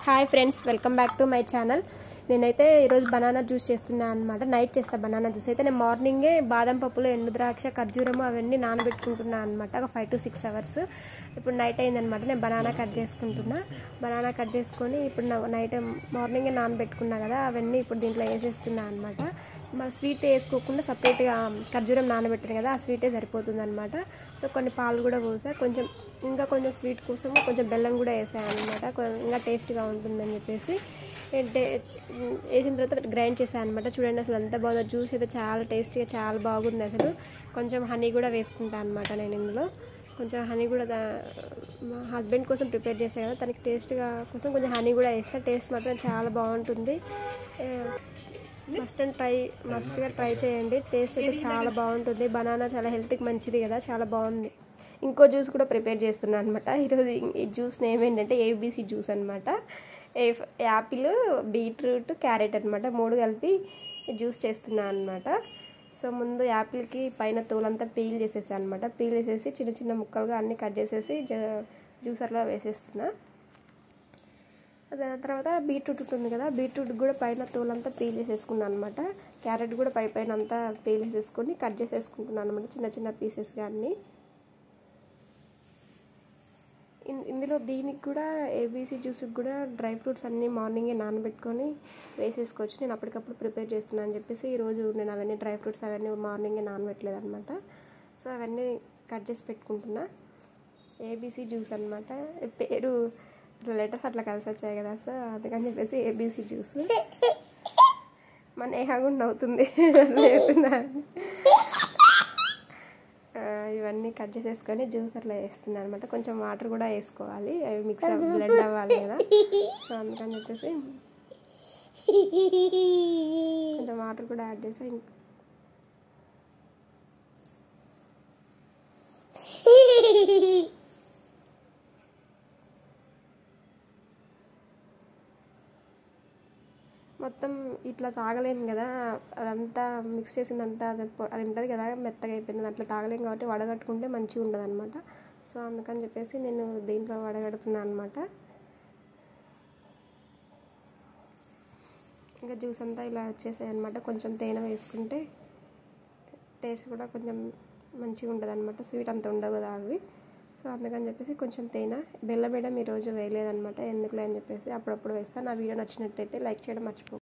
Hi friends, welcome back to my channel. నేనైతే ఈరోజు banana juice చేస్తున్నాను అనమాట. నైట్ చేస్తా బనానా జ్యూస్. అయితే నేను మార్నింగే బాదం పప్పులు, ఎండు ద్రాక్ష, ఖర్జూరము అవన్నీ నానబెట్టుకుంటున్నాను అనమాట. ఒక 5 to 6 hours. ఇప్పుడు నైట్ అయిందనమాట. నేను బనానా కట్ చేసుకుంటున్నా. బనానా కట్ చేసుకొని ఇప్పుడు నైట్ మార్నింగే నానబెట్టుకున్నా కదా, అవన్నీ ఇప్పుడు దీంట్లో వేసేస్తున్నా అనమాట. మా స్వీట్ వేసుకోకుండా సపరేట్గా ఖర్జూరం నానబెట్టాను కదా, ఆ స్వీటే సరిపోతుంది అనమాట. సో కొన్ని పాలు కూడా పోసా, ఇంకా కొంచెం స్వీట్ కోసం కొంచెం బెల్లం కూడా వేసాను అనమాట. ఇంకా టేస్ట్గా ఉంటుందని చెప్పేసి వేసిన తర్వాత గ్రైండ్ చేశాను అనమాట. చూడండి అసలు ఎంత బాగుందో. జ్యూస్ అయితే చాలా టేస్టీగా చాలా బాగుంది అసలు. కొంచెం హనీ కూడా వేసుకుంటాను అనమాట నేను ఇందులో. కొంచెం హనీ కూడా మా హస్బెండ్ కోసం ప్రిపేర్ చేశాను కదా, తనకి టేస్ట్గా కోసం కొంచెం హనీ కూడా వేస్తే టేస్ట్ మాత్రం చాలా బాగుంటుంది. మస్ట్గా ట్రై చేయండి. టేస్ట్ అయితే చాలా బాగుంటుంది. బనానా చాలా హెల్త్కి మంచిది కదా, చాలా బాగుంది. ఇంకో జ్యూస్ కూడా ప్రిపేర్ చేస్తున్నాను అనమాట. ఈరోజు ఈ జ్యూస్ నేమ్ ఏంటంటే ఏబీసీ జ్యూస్ అనమాట. యాపిల్, బీట్రూట్, క్యారెట్ అనమాట, 3 కలిపి జ్యూస్ చేస్తున్నాను అనమాట. సో ముందు యాపిల్కి పైన తోలంతా పీల్ చేసేసాను అనమాట. పీల్ చేసేసి చిన్న చిన్న ముక్కలుగా అన్నీ కట్ చేసేసి జ్యూసర్లో వేసేస్తున్నా. దాని తర్వాత బీట్రూట్ ఉంటుంది కదా, బీట్రూట్ కూడా పైన తోలంతా పీల్ చేసేసుకున్నాను అనమాట. క్యారెట్ కూడా పైన అంతా పీల్ చేసేసుకొని కట్ చేసేసుకుంటున్నాను అనమాట, చిన్న చిన్న పీసెస్గా అన్నీ. ఇందులో దీనికి కూడా ఏబీసీ జ్యూస్కి కూడా డ్రై ఫ్రూట్స్ అన్నీ మార్నింగే నానబెట్టుకొని వేసేసుకోవచ్చు. నేను అప్పటికప్పుడు ప్రిపేర్ చేస్తున్నాను అని చెప్పేసి ఈరోజు నేను అవన్నీ డ్రై ఫ్రూట్స్ అవన్నీ మార్నింగే నానబెట్టలేదు అనమాట. సో అవన్నీ కట్ చేసి పెట్టుకుంటున్నా. ఏబీసీ జ్యూస్ అనమాట. పేరు లెటర్స్ అట్లా కలిసి వచ్చాయి కదా, సో అందుకని చెప్పేసి ఏబీసీ జ్యూస్. మన ఏహాగుండా అవుతుంది లేతున్నాను. ఇవన్నీ కట్ చేసేసుకొని జ్యూసర్లో వేస్తున్నాను అనమాట. కొంచెం వాటర్ కూడా వేసుకోవాలి, అవి మిక్స్ బ్లెండ్ అవ్వాలి కదా. సో అందుకని చెప్పేసి కొంచెం వాటర్ కూడా యాడ్ చేసి మొత్తం ఇట్లా తాగలేము కదా, అదంతా మిక్స్ చేసిందంతా అది ఉంటుంది కదా, మెత్తగా అయిపోయింది. అట్లా తాగలేము కాబట్టి వడగట్టుకుంటే మంచిగా ఉంటుంది అనమాట. సో అందుకని చెప్పేసి నేను దీంట్లో వడగడుతున్నాను అనమాట. ఇంకా జ్యూస్ అంతా ఇలా వచ్చేసాయి అనమాట. కొంచెం తేనె వేసుకుంటే టేస్ట్ కూడా కొంచెం మంచిగా ఉంటుంది అనమాట. స్వీట్ అంత ఉండవు కదా అవి. సో అందుకని చెప్పేసి కొంచెం తేనె, బెల్లం వేయడం ఈరోజు వేయలేదనమాట. ఎందుకులే అని చెప్పేసి అప్పుడప్పుడు వేస్తాను. నా వీడియో నచ్చినట్టయితే లైక్ చేయడం మర్చిపో.